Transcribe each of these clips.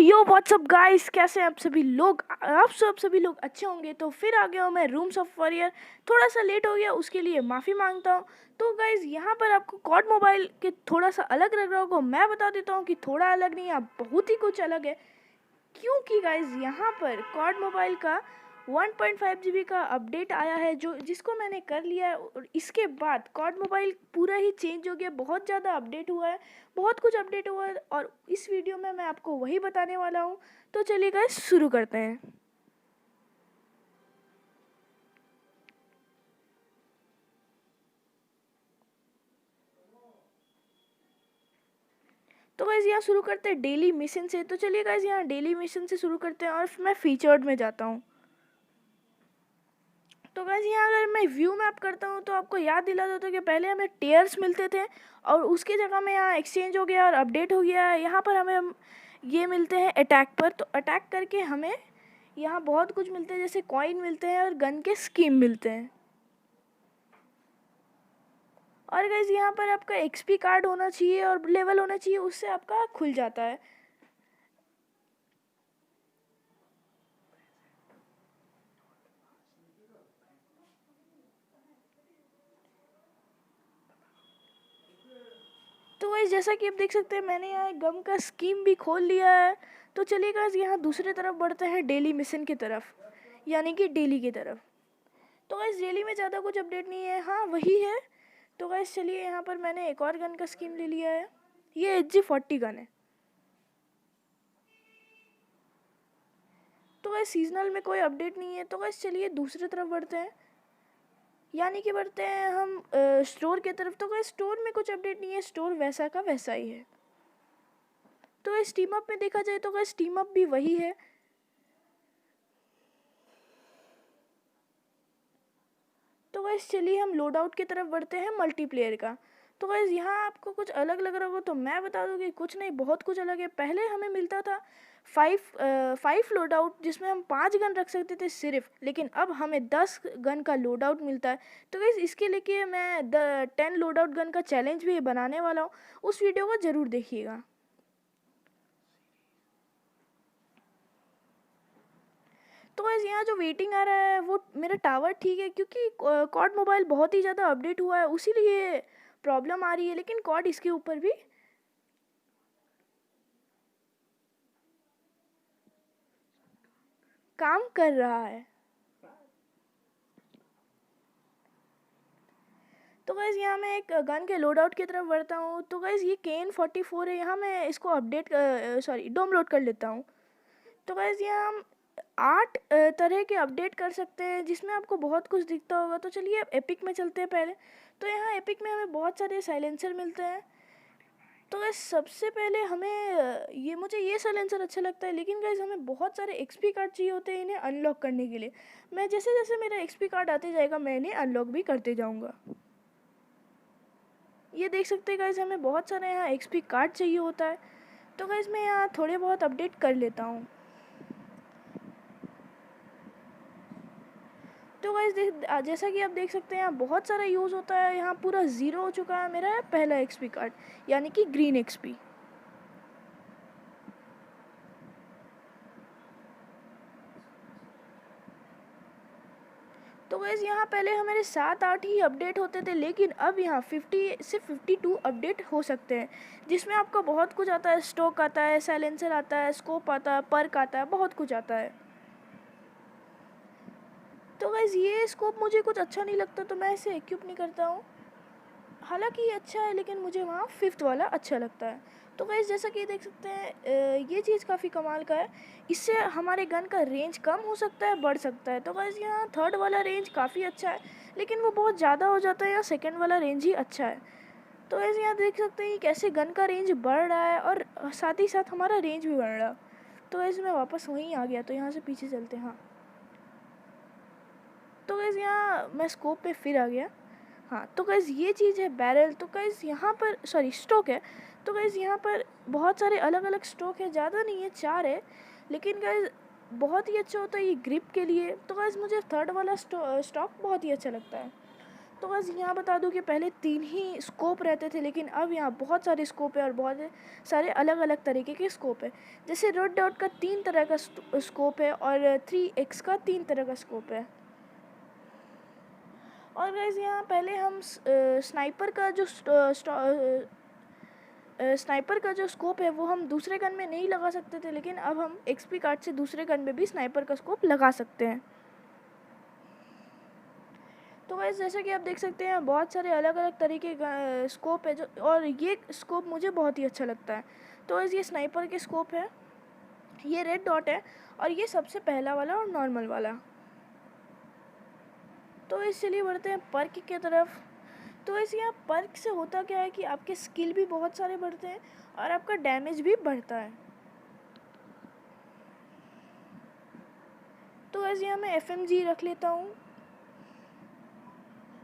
यो WhatsApp guys, कैसे हैं आप सभी लोग अच्छे होंगे। तो फिर आ गया हूँ मैं रूम्स ऑफ वॉरियर। थोड़ा सा लेट हो गया, उसके लिए माफ़ी मांगता हूँ। तो गाइस यहाँ पर आपको कॉड मोबाइल के थोड़ा सा अलग लग रहा होगा। मैं बता देता हूँ कि थोड़ा अलग नहीं है, बहुत ही कुछ अलग है। क्योंकि गाइज यहाँ पर कॉड मोबाइल का 1.5 GB का अपडेट आया है, जो जिसको मैंने कर लिया है। और इसके बाद कॉड मोबाइल पूरा ही चेंज हो गया, बहुत ज़्यादा अपडेट हुआ है, बहुत कुछ अपडेट हुआ है। और इस वीडियो में मैं आपको वही बताने वाला हूँ। तो चलिए गाइज शुरू करते हैं। तो गाइज यहाँ शुरू करते हैं डेली मिशन से। तो चलिए गाइज यहाँ डेली मिशन से शुरू करते हैं और मैं फीचर्ड में जाता हूँ। तो गाइस यहाँ अगर मैं व्यू मैप करता हूँ तो आपको याद दिला देता हूँ कि पहले हमें टेयर्स मिलते थे और उसकी जगह में यहाँ एक्सचेंज हो गया और अपडेट हो गया है। यहाँ पर हमें ये मिलते हैं अटैक पर। तो अटैक करके हमें यहाँ बहुत कुछ मिलते हैं, जैसे कॉइन मिलते हैं और गन के स्कीम मिलते हैं। और गाइस यहाँ पर आपका एक्सपी कार्ड होना चाहिए और लेवल होना चाहिए, उससे आपका खुल जाता है। तो गाइस जैसा कि आप देख सकते हैं, मैंने यहाँ गम का स्कीम भी खोल लिया है। तो चलिए गाइस यहाँ दूसरी तरफ बढ़ते हैं, डेली मिशन की तरफ, यानी कि डेली की तरफ। तो गाइस डेली में ज़्यादा कुछ अपडेट नहीं है, हाँ वही है। तो गाइस चलिए यहाँ पर मैंने एक और गन का स्कीम ले लिया है, ये HG40 गन है। तो गाइस सीजनल में कोई अपडेट नहीं है। तो गाइस चलिए दूसरी तरफ बढ़ते हैं, यानी कि बढ़ते हैं हम स्टोर की तरफ। तो गाइस स्टोर में कुछ अपडेट नहीं है, स्टोर वैसा का वैसा ही है। तो गाइस टीम अप में देखा जाए तो गाइस टीम अप भी वही है। तो गाइस चलिए हम लोड आउट की तरफ बढ़ते हैं, मल्टीप्लेयर का। तो गाइस यहाँ आपको कुछ अलग लग रहा होगा, तो मैं बता दूँ कि कुछ नहीं, बहुत कुछ अलग है। पहले हमें मिलता था 5 लोड आउट, जिसमें हम 5 गन रख सकते थे सिर्फ, लेकिन अब हमें 10 गन का लोड आउट मिलता है। तो गाइस इसके लिए मैं 10 लोड आउट गन का चैलेंज भी बनाने वाला हूँ, उस वीडियो को ज़रूर देखिएगा। तो गाइस यहाँ जो वेटिंग आ रहा है वो मेरा टावर ठीक है, क्योंकि कॉड मोबाइल बहुत ही ज़्यादा अपडेट हुआ है, उसीलिए प्रॉब्लम आ रही है। लेकिन कॉड इसके ऊपर भी काम कर रहा है। तो गाइस यहाँ मैं एक गन के लोड आउट की तरफ बढ़ता हूँ। तो गाइस ये KN44 है, यहाँ मैं इसको डाउनलोड कर लेता हूँ। तो गाइस यहाँ हम 8 तरह के अपडेट कर सकते हैं, जिसमें आपको बहुत कुछ दिखता होगा। तो चलिए एपिक में चलते हैं पहले। तो यहाँ एपिक में हमें बहुत सारे साइलेंसर मिलते हैं। तो गाइस सबसे पहले हमें मुझे ये साइलेंसर अच्छा लगता है, लेकिन गाइस हमें बहुत सारे एक्सपी कार्ड चाहिए होते हैं इन्हें अनलॉक करने के लिए। मैं जैसे जैसे मेरा एक्सपी कार्ड आते जाएगा, मैं इन्हें अनलॉक भी करते जाऊँगा। ये देख सकते हैं गाइस, हमें बहुत सारे यहाँ एक्सपी कार्ड चाहिए होता है। तो गाइस मैं यहाँ थोड़े बहुत अपडेट कर लेता हूँ। तो गाइस जैसा कि आप देख सकते हैं, यहाँ बहुत सारा यूज़ होता है। यहाँ पूरा ज़ीरो हो चुका है मेरा पहला एक्सपी कार्ड, यानी कि ग्रीन एक्सपी। तो गाइस यहाँ पहले हमारे 7-8 ही अपडेट होते थे, लेकिन अब यहाँ 50 से 52 अपडेट हो सकते हैं, जिसमें आपको बहुत कुछ आता है। स्टॉक आता है, साइलेंसर आता है, स्कोप आता है, पर्क आता है, बहुत कुछ आता है। तो गाइस ये स्कोप मुझे कुछ अच्छा नहीं लगता, तो मैं इसे इक्विप नहीं करता हूँ। हालांकि ये अच्छा है, लेकिन मुझे वहाँ 5th वाला अच्छा लगता है। तो गाइस जैसा कि देख सकते हैं, ये चीज़ काफ़ी कमाल का है। इससे हमारे गन का रेंज कम हो सकता है, बढ़ सकता है। तो गाइस यहाँ 3rd वाला रेंज काफ़ी अच्छा है, लेकिन वो बहुत ज़्यादा हो जाता है। यहाँ 2nd वाला रेंज ही अच्छा है। तो गाइस यहाँ देख सकते हैं कैसे गन का रेंज बढ़ रहा है और साथ ही साथ हमारा रेंज भी बढ़ रहा है। तो गाइस मैं वापस वहीं आ गया, तो यहाँ से पीछे चलते हैं। हाँ, तो गाइस यहाँ मैं स्कोप पे फिर आ गया। हाँ, तो गाइस ये चीज़ है बैरल। तो गाइस यहाँ पर स्टॉक है। तो गाइस यहाँ पर बहुत सारे अलग अलग स्टॉक है, ज़्यादा नहीं है, 4 है, लेकिन गाइस बहुत ही अच्छा होता है ये ग्रिप के लिए। तो गाइस मुझे 3rd वाला स्टॉक बहुत ही अच्छा लगता है। तो बस यहाँ बता दूँ कि पहले 3 ही स्कोप रहते थे, लेकिन अब यहाँ बहुत सारे स्कोप है और बहुत सारे अलग अलग तरीके के स्कोप है। जैसे रेड डॉट का 3 तरह का स्कोप है और 3x का 3 तरह का स्कोप है। और गाइस यहाँ पहले हम स्नाइपर का जो स्कोप है वो हम दूसरे गन में नहीं लगा सकते थे, लेकिन अब हम एक्सपी कार्ड से दूसरे गन में भी स्नाइपर का स्कोप लगा सकते हैं। तो गाइस जैसा कि आप देख सकते हैं बहुत सारे अलग अलग तरीके का स्कोप है, जो और ये स्कोप मुझे बहुत ही अच्छा लगता है। तो गाइस ये स्नाइपर के स्कोप है, ये रेड डॉट है और ये सबसे पहला वाला और नॉर्मल वाला। तो इसलिए बढ़ते हैं पर्क की तरफ। तो इस यहाँ पर्क से होता क्या है कि आपके स्किल भी बहुत सारे बढ़ते हैं और आपका डैमेज भी बढ़ता है। तो गाइस यहाँ मैं FMG रख लेता हूँ।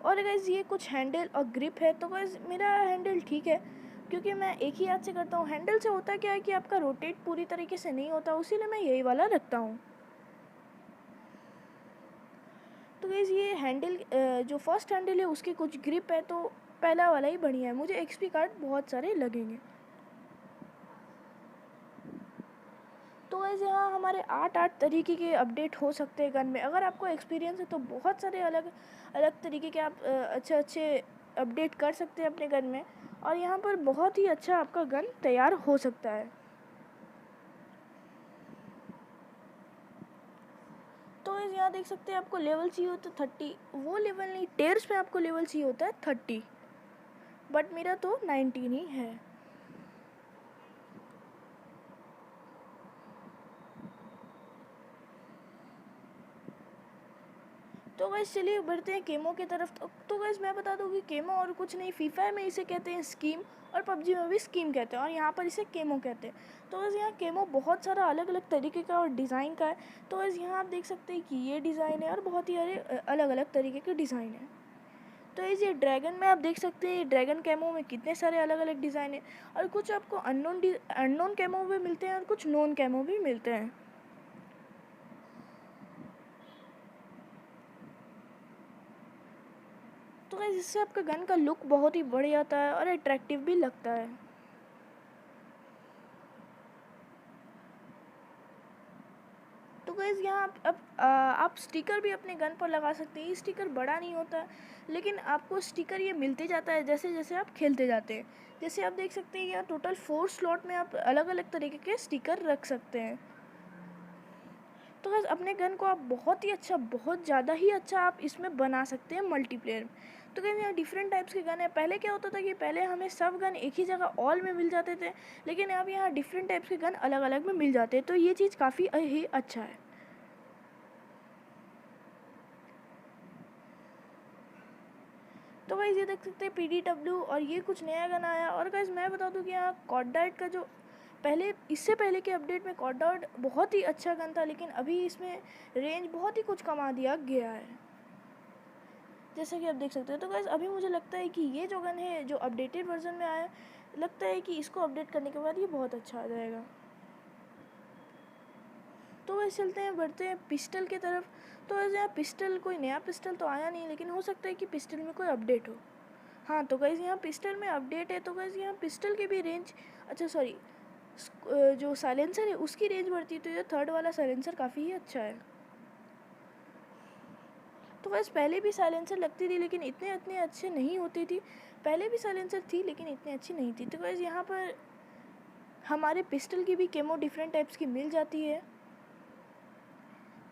और गाइस ये कुछ हैंडल और ग्रिप है। तो गाइस मेरा हैंडल ठीक है, क्योंकि मैं एक ही हाथ से करता हूँ। हैंडल से होता क्या है कि आपका रोटेट पूरी तरीके से नहीं होता, उसीलिए मैं यही वाला रखता हूँ। तो गाइस ये हैंडल जो फर्स्ट हैंडल है उसकी कुछ ग्रिप है, तो पहला वाला ही बढ़िया है। मुझे XP कार्ड बहुत सारे लगेंगे। तो गाइस यहाँ हमारे 8 तरीके के अपडेट हो सकते हैं गन में। अगर आपको एक्सपीरियंस है तो बहुत सारे अलग अलग तरीके के आप अच्छे अच्छे अपडेट कर सकते हैं अपने गन में, और यहाँ पर बहुत ही अच्छा आपका गन तैयार हो सकता है। तो गाइस यहाँ देख सकते हैं आपको लेवल चाहिए होता है 30, वो लेवल नहीं, टेयर्स में आपको लेवल चाहिए होता है 30, बट मेरा तो 19 ही है। तो गाइस चलिए बढ़ते हैं केमो की तरफ। तो गाइस मैं बता दूँ कि केमो और कुछ नहीं, फ्री फायर में इसे कहते हैं स्कीम, और पबजी में भी स्कीम कहते हैं, और यहाँ पर इसे केमो कहते हैं। तो गाइस यहाँ केमो बहुत सारा अलग अलग तरीके का और डिज़ाइन का है। तो गाइस यहाँ आप देख सकते हैं कि ये डिज़ाइन है और बहुत ही अलग अलग तरीके के डिज़ाइन है। तो ये ड्रैगन में आप देख सकते हैं ड्रैगन कैमो में कितने सारे अलग अलग डिज़ाइन है, और कुछ आपको अननोन कैमो भी मिलते हैं और कुछ नोन कैमो भी मिलते हैं। तो गाइस इससे आपका गन का लुक बहुत ही बढ़ जाता है और अट्रैक्टिव भी लगता है। तो गाइस यहाँ आप स्टिकर भी अपने गन पर लगा सकते हैं। ये स्टिकर बड़ा नहीं होता है, लेकिन आपको स्टिकर ये मिलते जाता है जैसे जैसे आप खेलते जाते हैं। जैसे आप देख सकते हैं यहाँ टोटल 4 स्लॉट में आप अलग अलग तरीके के स्टिकर रख सकते हैं। तो बस अपने गन को आप बहुत ही अच्छा, बहुत ज़्यादा ही अच्छा आप इसमें बना सकते हैं मल्टीप्लेयर में। तो कहते यहाँ डिफरेंट टाइप्स के गन है। पहले क्या होता था कि पहले हमें सब गन एक ही जगह ऑल में मिल जाते थे, लेकिन अब यहाँ डिफरेंट टाइप्स के गन अलग अलग में मिल जाते हैं, तो ये चीज़ काफ़ी ही अच्छा है। तो गाइस ये देख सकते हैं PDW, और ये कुछ नया गन आया। और गाइस मैं बता दूं कि यहाँ कॉर्डाइट का जो इससे पहले के अपडेट में कॉर्डाइट बहुत ही अच्छा गन था, लेकिन अभी इसमें रेंज बहुत ही कुछ कमा दिया गया है, जैसा कि आप देख सकते हैं। तो गाइस अभी मुझे लगता है कि ये जो गन है जो अपडेटेड वर्जन में आया, लगता है कि इसको अपडेट करने के बाद ये बहुत अच्छा आ जाएगा। तो वैसे चलते हैं, बढ़ते हैं पिस्टल की तरफ। तो वैसे यहाँ पिस्टल, कोई नया पिस्टल तो आया नहीं, लेकिन हो सकता है कि पिस्टल में कोई अपडेट हो। हाँ, तो गाइस यहाँ पिस्टल में अपडेट है। तो गाइस यहाँ पिस्टल की भी रेंज, अच्छा सॉरी, जो साइलेंसर है उसकी रेंज बढ़ती है, तो ये थर्ड वाला साइलेंसर काफ़ी ही अच्छा है। तो बस पहले भी साइलेंसर लगती थी, लेकिन इतने इतने अच्छे नहीं होती थी। पहले भी साइलेंसर थी, लेकिन इतनी अच्छी नहीं थी। तो गाइस यहाँ पर हमारे पिस्टल की भी केमो डिफरेंट टाइप्स की मिल जाती है।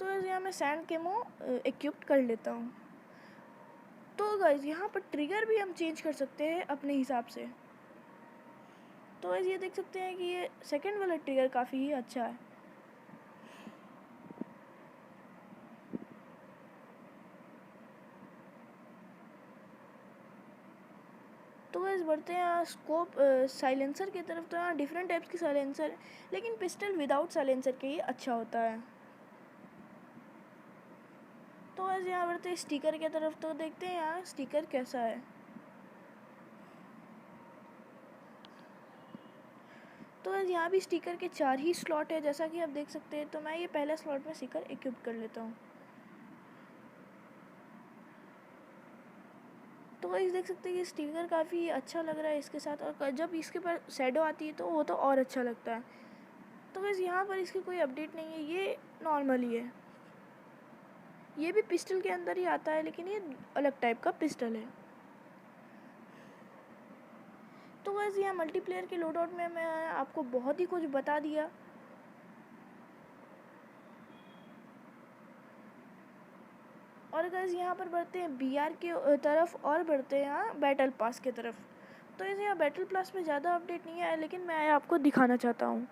तो यहाँ मैं सैंड केमो इक्विप्ड कर लेता हूँ। तो गाइस यहाँ पर ट्रिगर भी हम चेंज कर सकते हैं अपने हिसाब से। तो गाइस ये देख सकते हैं कि ये सेकंड वाला ट्रिगर काफ़ी ही अच्छा है। तो गाइस बढ़ते हैं यहाँ स्कोप साइलेंसर की तरफ। तो यहाँ डिफरेंट टाइप्स की साइलेंसर है, लेकिन पिस्टल विदाउट साइलेंसर के ही अच्छा होता है। तो गाइस यहाँ बढ़ते हैं स्टिकर की तरफ। तो देखते हैं यहाँ स्टिकर कैसा है। तो गाइस यहाँ भी स्टिकर के 4 ही स्लॉट है, जैसा कि आप देख सकते हैं। तो मैं ये पहला स्लॉट में स्टिकर इक्विप कर लेता हूँ। गाइस देख सकते हैं कि स्टिकर काफ़ी अच्छा लग रहा है इसके साथ, और जब इसके पर शैडो आती है तो वो तो और अच्छा लगता है। तो गाइस यहाँ पर इसकी कोई अपडेट नहीं है, ये नॉर्मल ही है। ये भी पिस्टल के अंदर ही आता है, लेकिन ये अलग टाइप का पिस्टल है। तो गाइस यहाँ मल्टीप्लेयर के लोड आउट में मैं आपको बहुत ही कुछ बता दिया। और गाइस यहाँ पर बढ़ते हैं बीआर के तरफ और बढ़ते हैं यहाँ बैटल पास के तरफ। तो इस यहाँ बैटल पास में ज़्यादा अपडेट नहीं है, लेकिन मैं आपको दिखाना चाहता हूँ।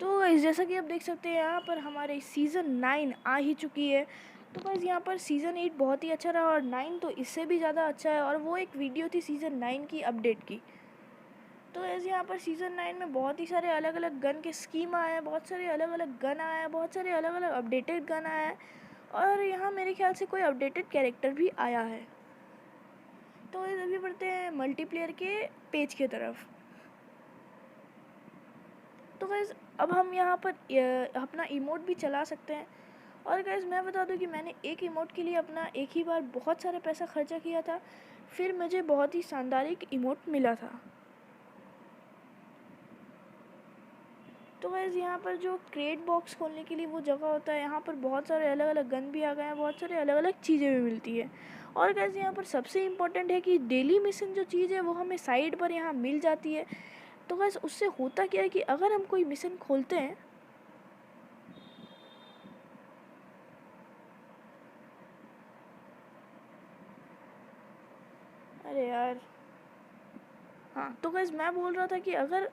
तो गाइस जैसा कि आप देख सकते हैं यहाँ पर हमारे सीज़न 9 आ ही चुकी है। तो गाइस यहाँ पर सीज़न 8 बहुत ही अच्छा रहा और 9 तो इससे भी ज़्यादा अच्छा है, और वो एक वीडियो थी सीज़न 9 की अपडेट की। तो ऐसे यहाँ पर सीज़न 9 में बहुत ही सारे अलग अलग गन के स्कीम आए हैं, बहुत सारे अलग अलग गन आए हैं, बहुत सारे अलग अलग अपडेटेड गन आए हैं, और यहाँ मेरे ख्याल से कोई अपडेटेड कैरेक्टर भी आया है। तो अभी बढ़ते हैं मल्टीप्लेयर के पेज की तरफ। तो गाइस अब हम यहाँ पर अपना इमोट भी चला सकते हैं। और गाइस मैं बता दूं कि मैंने एक इमोट के लिए अपना एक ही बार बहुत सारा पैसा खर्चा किया था, फिर मुझे बहुत ही शानदार एक इमोट मिला था। तो गाइस यहाँ पर जो क्रेट बॉक्स खोलने के लिए वो जगह होता है, यहाँ पर बहुत सारे अलग अलग गन भी आ गए हैं, बहुत सारे अलग अलग चीज़ें भी मिलती है। और गाइस यहाँ पर सबसे इम्पोर्टेंट है कि डेली मिशन जो चीज़ है वो हमें साइड पर यहाँ मिल जाती है। तो गाइस उससे होता क्या है कि अगर हम कोई मिशन खोलते हैं, अरे यार, हाँ, तो गाइस मैं बोल रहा था कि अगर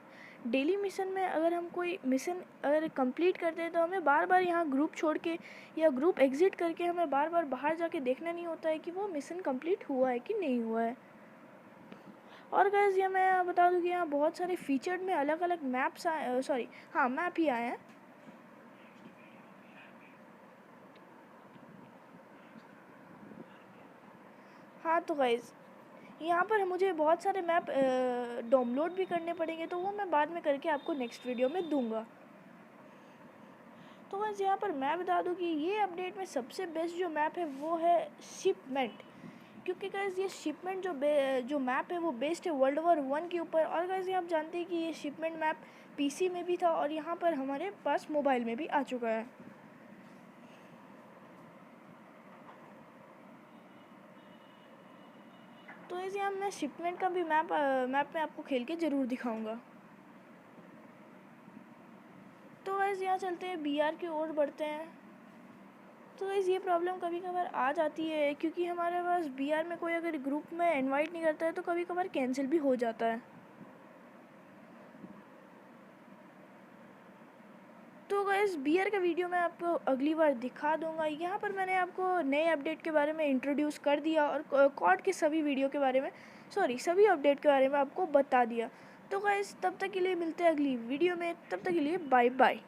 डेली मिशन में अगर हम कोई मिशन अगर कंप्लीट करते हैं तो हमें बार बार यहाँ ग्रुप छोड़ के या ग्रुप एग्ज़िट करके हमें बार बार बाहर जाके देखना नहीं होता है कि वो मिशन कंप्लीट हुआ है कि नहीं हुआ है। और गाइस ये मैं बता दूं कि यहाँ बहुत सारे फीचर्ड में अलग अलग मैप्स आए, सॉरी हाँ मैप ही आए हैं। हाँ तो गाइस यहाँ पर मुझे बहुत सारे मैप डाउनलोड भी करने पड़ेंगे, तो वो मैं बाद में करके आपको नेक्स्ट वीडियो में दूंगा। तो गाइस यहाँ पर मैं बता दूं कि ये अपडेट में सबसे बेस्ट जो मैप है वो है शिपमेंट, क्योंकि गाइस ये शिपमेंट जो मैप है वो बेस्ड है वर्ल्ड वॉर 1 के ऊपर। और गाइस ये आप जानते हैं कि ये शिपमेंट मैप पीसी में भी था और यहाँ पर हमारे पास मोबाइल में भी आ चुका है। तो इसे हम मैं शिपमेंट का भी मैप में आपको खेल के ज़रूर दिखाऊंगा। तो गाइस यहाँ चलते हैं बीआर की ओर बढ़ते हैं। तो गाइस ये प्रॉब्लम कभी कभार आ जाती है, क्योंकि हमारे पास बीआर में कोई अगर ग्रुप में इनवाइट नहीं करता है तो कभी कभार कैंसिल भी हो जाता है। तो गाइस बीआर का वीडियो मैं आपको अगली बार दिखा दूंगा। यहाँ पर मैंने आपको नए अपडेट के बारे में इंट्रोड्यूस कर दिया और कॉड के सभी वीडियो के बारे में सभी अपडेट के बारे में आपको बता दिया। तो गाइस तब तक के लिए मिलते हैं अगली वीडियो में, तब तक के लिए बाय बाय।